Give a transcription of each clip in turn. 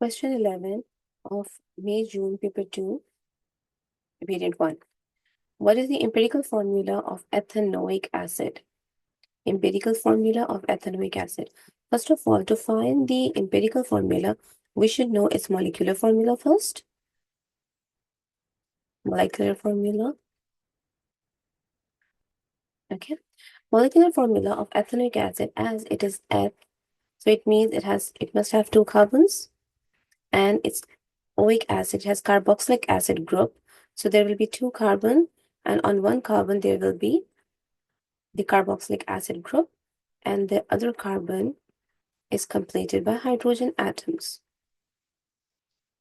Question 11 of May-June paper 2, variant 1. What is the empirical formula of ethanoic acid? Empirical formula of ethanoic acid. First of all, to find the empirical formula, we should know its molecular formula first. Molecular formula. Okay. Molecular formula of ethanoic acid, as it is eth, so it means it must have two carbons, and it's oic acid has carboxylic acid group. So there will be two carbon, and on one carbon there will be the carboxylic acid group, and the other carbon is completed by hydrogen atoms.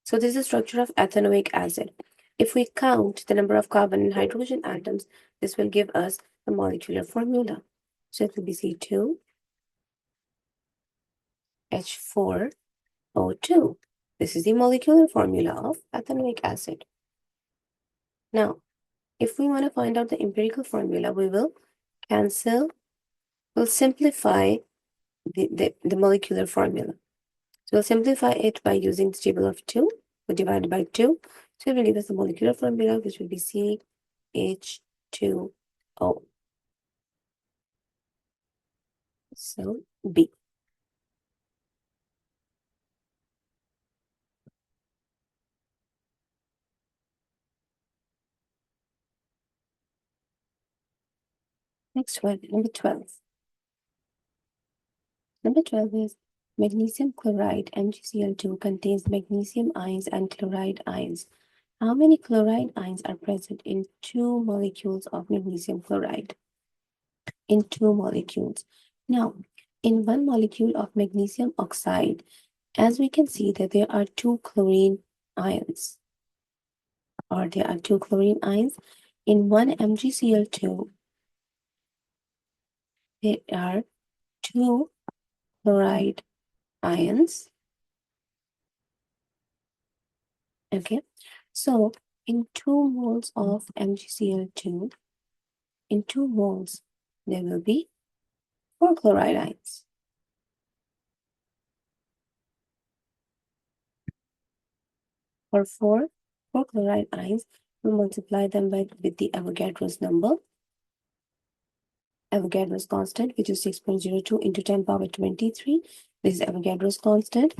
So this is the structure of ethanoic acid. If we count the number of carbon and hydrogen atoms, this will give us the molecular formula. So it will be C2H4O2. This is the molecular formula of ethanoic acid. Now, if we want to find out the empirical formula, we will we'll simplify the molecular formula. So we'll simplify it by using the table of 2. We'll divide it by 2. So it will give us the molecular formula, which will be CH2O. So B. Next one, number 12. Number 12 is magnesium chloride, MgCl2, contains magnesium ions and chloride ions. How many chloride ions are present in 2 molecules of magnesium chloride? In 2 molecules. Now, in 1 molecule of magnesium oxide, as we can see that there are 2 chlorine ions, or there are 2 chlorine ions. In 1 MgCl2, there are 2 chloride ions. Okay, so in 2 moles of MgCl2, in 2 moles, there will be 4 chloride ions. For 4 chloride ions, we multiply them with the Avogadro's number, Avogadro's constant, which is 6.02 into 10 power 23. This is Avogadro's constant.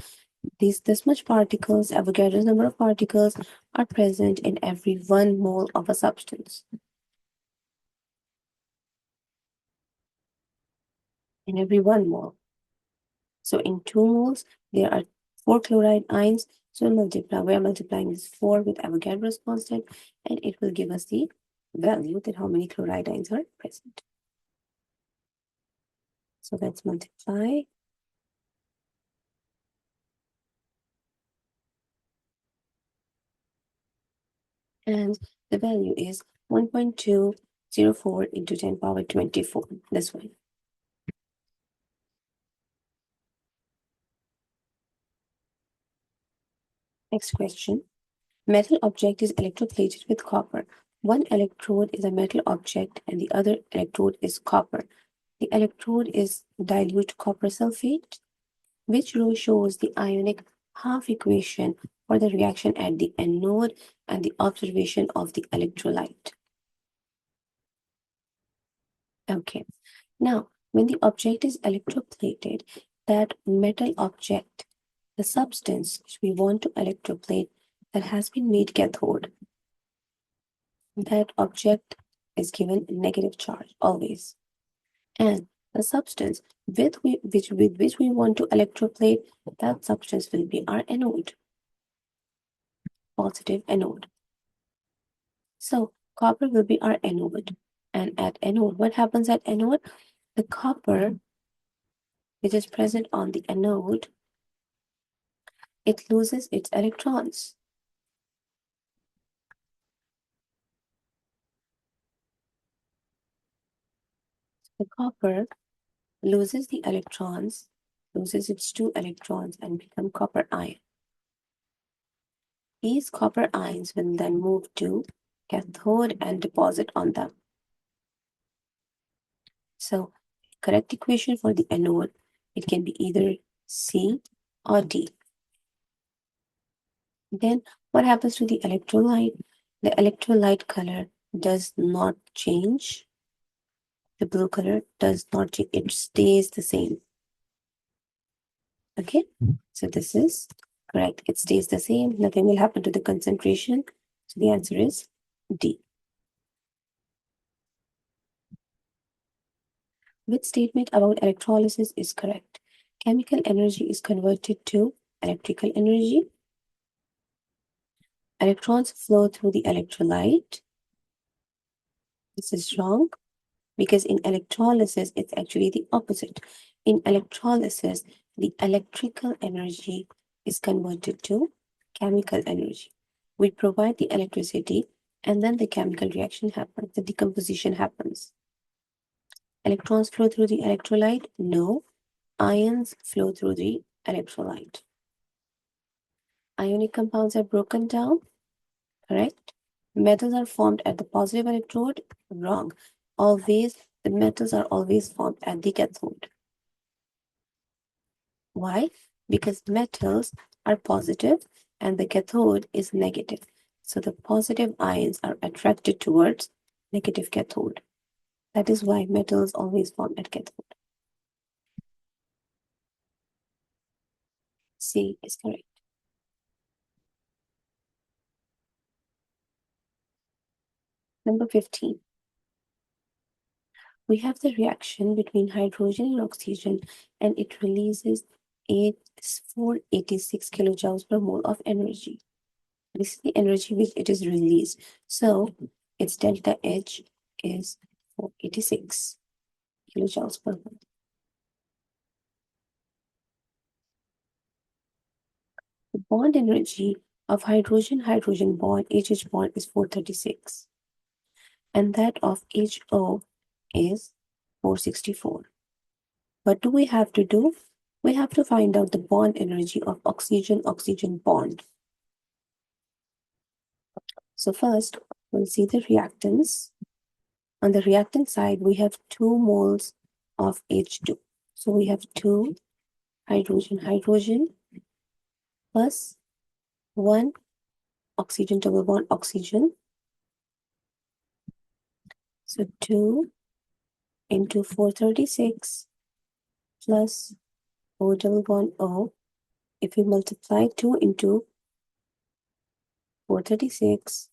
This much particles, Avogadro's number of particles, are present in every 1 mole of a substance. In every 1 mole. So in 2 moles, there are 4 chloride ions. So we are multiplying this 4 with Avogadro's constant, and it will give us the value that how many chloride ions are present. So let's multiply. And the value is 1.204 into 10 power 24, this one. Next question. Metal object is electroplated with copper. One electrode is a metal object and the other electrode is copper. The electrode is dilute copper sulfate. Which row shows the ionic half equation for the reaction at the anode and the observation of the electrolyte? Okay. Now, when the object is electroplated, that metal object, the substance which we want to electroplate, that has been made cathode, that object is given a negative charge always. And the substance with which we want to electroplate, that substance will be our anode, positive anode. So copper will be our anode. And at anode, what happens at anode? The copper, which is present on the anode, it loses its electrons. The copper loses the electrons, loses its 2 electrons and become copper ion. These copper ions will then move to cathode and deposit on them. So, correct equation for the anode, it can be either C or D. Then what happens to the electrolyte? The electrolyte color does not change. The blue color does not change. It stays the same. Okay, so this is correct. It stays the same. Nothing will happen to the concentration. So the answer is D. Which statement about electrolysis is correct? Chemical energy is converted to electrical energy. Electrons flow through the electrolyte. This is wrong because in electrolysis, it's actually the opposite. In electrolysis, the electrical energy is converted to chemical energy. We provide the electricity and then the chemical reaction happens, the decomposition happens. Electrons flow through the electrolyte? No. Ions flow through the electrolyte. Ionic compounds are broken down, correct? Metals are formed at the positive electrode, wrong. Always, the metals are always formed at the cathode. Why? Because metals are positive and the cathode is negative. So the positive ions are attracted towards negative cathode. That is why metals always form at cathode. C is correct. Number 15. We have the reaction between hydrogen and oxygen and it releases 486 kilojoules per mole of energy. This is the energy which it is released. So its delta H is 486 kilojoules per mole. The bond energy of hydrogen-hydrogen bond, HH bond is 436. And that of HO is 464. What do we have to do? We have to find out the bond energy of oxygen-oxygen bond. So first, we'll see the reactants. On the reactant side, we have 2 moles of H2. So we have 2 hydrogen plus 1 oxygen double bond oxygen. So 2 into 436 plus O double bond O. If we multiply 2 into 436,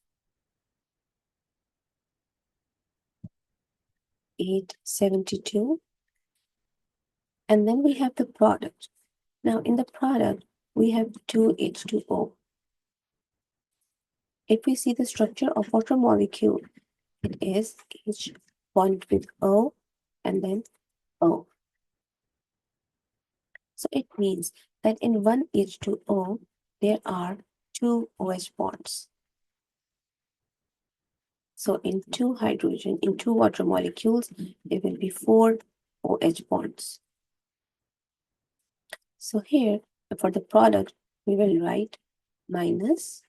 872. And then we have the product. Now in the product, we have 2H2O. If we see the structure of water molecule, it is H bonded with O and then O. So it means that in one H2O, there are 2 OH bonds. So in 2 hydrogen, in 2 water molecules, there will be 4 OH bonds. So here, for the product, we will write minus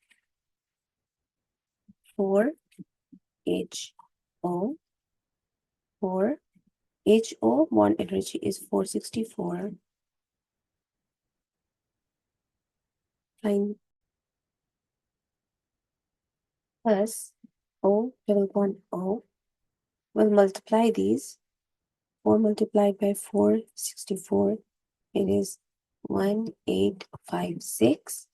4HO, 4HO, bond energy is 464, plus O double bond O. We'll multiply these. 4 multiplied by 464, it is 1856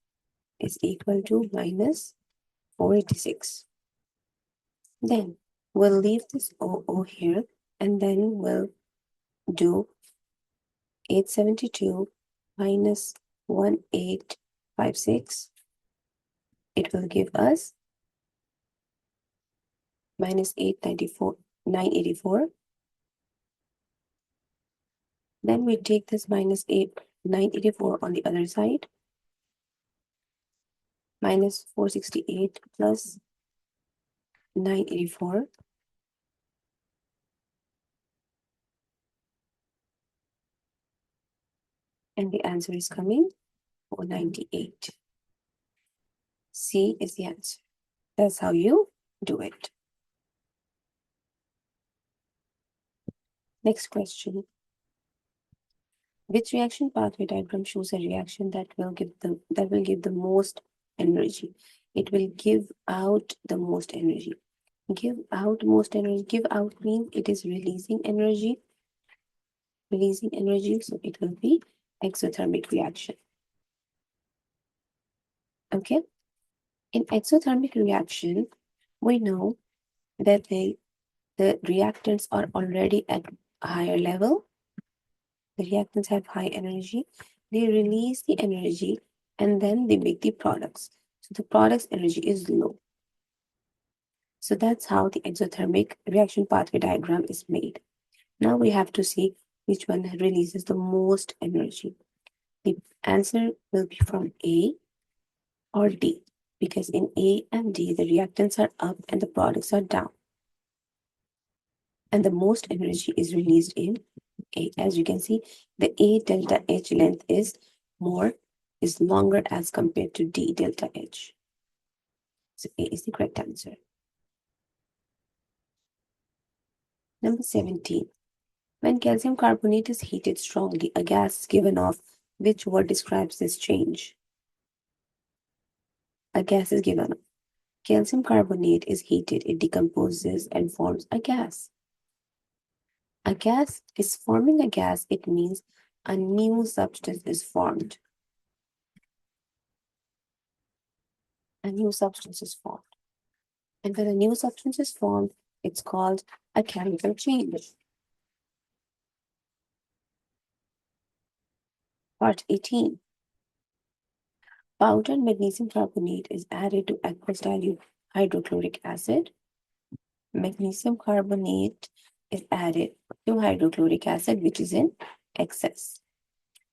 is equal to minus 486. Then we'll leave this OO here and then we'll do 872 minus 1856. It will give us minus 984. Then we take this minus 984 on the other side. Minus 468 plus 984. And the answer is coming 498. C is the answer. That's how you do it. Next question. Which reaction pathway diagram shows a reaction that will give the most energy. It will give out the most energy. Give out most energy. Give out means it is releasing energy. Releasing energy, so it will be exothermic reaction. Okay? In exothermic reaction, we know that the reactants are already at a higher level. The reactants have high energy. They release the energy and then they make the products. So the product's energy is low. So that's how the exothermic reaction pathway diagram is made. Now we have to see which one releases the most energy. The answer will be from A or D, because in A and D, the reactants are up and the products are down. And the most energy is released in A. As you can see, the A delta H length is longer as compared to D delta H. So A is the correct answer. Number 17. When calcium carbonate is heated strongly, a gas is given off. Which word describes this change? A gas is given off. Calcium carbonate is heated, it decomposes and forms a gas. A gas is forming a gas, it means a new substance is formed. A new substance is formed. And when a new substance is formed, it's called a chemical change. Part 18. Powdered magnesium carbonate is added to aqueous dilute hydrochloric acid. Magnesium carbonate is added to hydrochloric acid, which is in excess.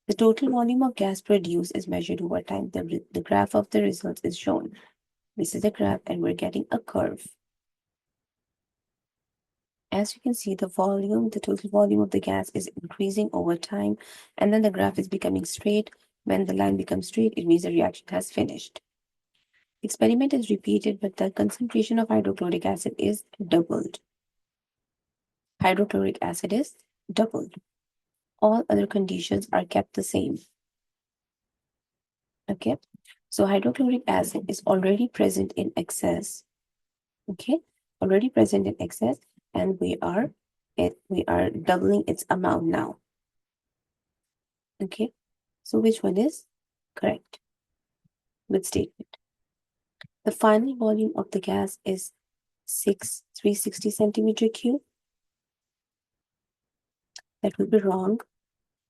The total volume of gas produced is measured over time. The graph of the results is shown. This is a graph and we're getting a curve. As you can see, the total volume of the gas is increasing over time, and then the graph is becoming straight. When the line becomes straight, it means the reaction has finished. The experiment is repeated, but the concentration of hydrochloric acid is doubled. Hydrochloric acid is doubled. All other conditions are kept the same. Okay, so hydrochloric acid is already present in excess. Okay, already present in excess, and we are doubling its amount now. Okay, so which one is correct? With statement. The final volume of the gas is 360 centimeter cube. That will be wrong,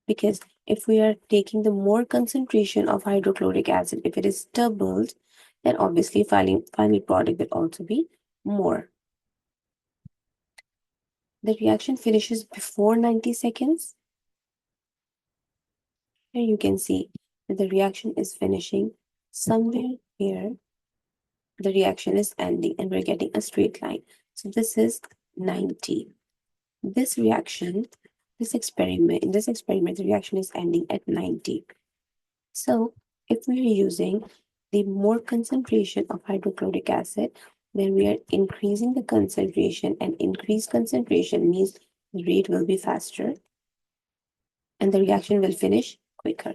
because if we are taking the more concentration of hydrochloric acid, if it is doubled, then obviously final product will also be more. The reaction finishes before 90 seconds. Here you can see that the reaction is finishing somewhere here. The reaction is ending and we're getting a straight line. So this is 90. In this experiment, the reaction is ending at 90. So if we are using the more concentration of hydrochloric acid, then we are increasing the concentration, and increased concentration means the rate will be faster and the reaction will finish quicker.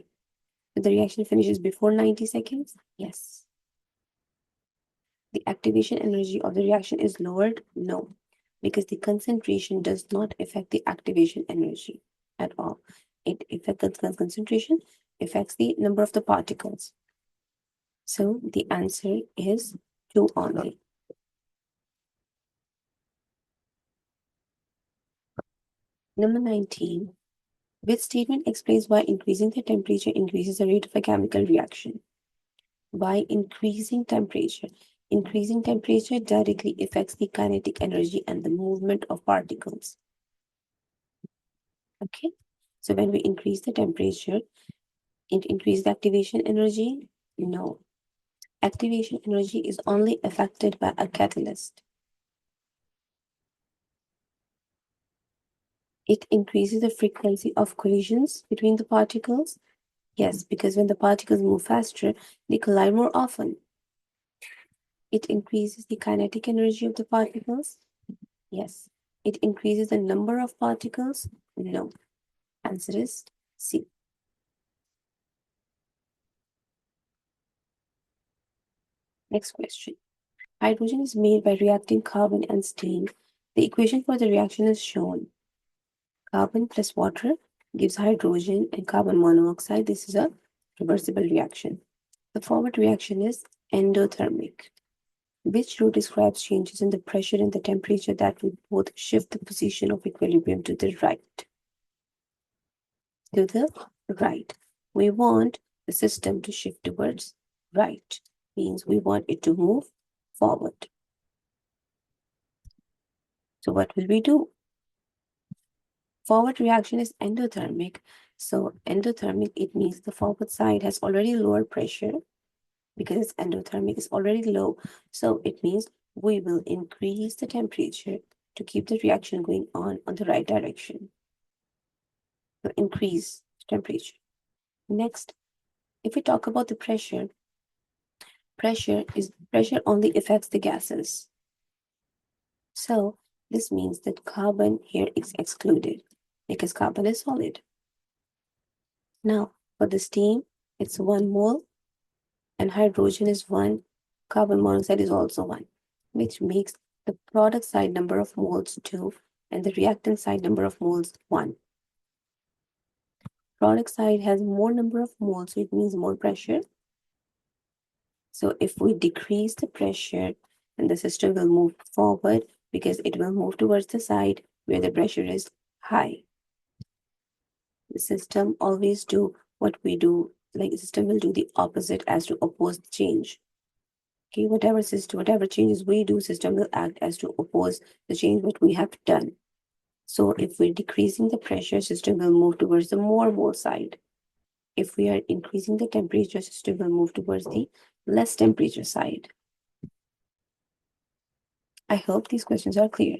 If the reaction finishes before 90 seconds, yes. The activation energy of the reaction is lowered? No, because the concentration does not affect the activation energy at all. It affects the concentration, affects the number of the particles. So the answer is 2 only. Number 19. Which statement explains why increasing the temperature increases the rate of a chemical reaction? By increasing temperature. Increasing temperature directly affects the kinetic energy and the movement of particles. Okay, so when we increase the temperature, it increases the activation energy? No. Activation energy is only affected by a catalyst. It increases the frequency of collisions between the particles? Yes, because when the particles move faster, they collide more often. It increases the kinetic energy of the particles? Yes. It increases the number of particles? No. Answer is C. Next question. Hydrogen is made by reacting carbon and steam. The equation for the reaction is shown. Carbon plus water gives hydrogen and carbon monoxide. This is a reversible reaction. The forward reaction is endothermic. Which rule describes changes in the pressure and the temperature that will both shift the position of equilibrium to the right? To the right. We want the system to shift towards right. Means we want it to move forward. So what will we do? Forward reaction is endothermic. So endothermic, it means the forward side has already lower pressure because it's endothermic, is already low. So it means we will increase the temperature to keep the reaction going on the right direction. So increase temperature. Next, if we talk about the pressure only affects the gases. So this means that carbon here is excluded because carbon is solid. Now, for the steam, it's 1 mole and hydrogen is 1, carbon monoxide is also 1, which makes the product side number of moles 2 and the reactant side number of moles 1. Product side has more number of moles, so it means more pressure. So if we decrease the pressure, then the system will move forward because it will move towards the side where the pressure is high. The system always do what we do, like the system will do the opposite as to oppose the change. Okay, whatever changes we do, system will act as to oppose the change what we have done. So if we're decreasing the pressure, system will move towards the more mole side. If we are increasing the temperature, system will move towards the less temperature side. I hope these questions are clear.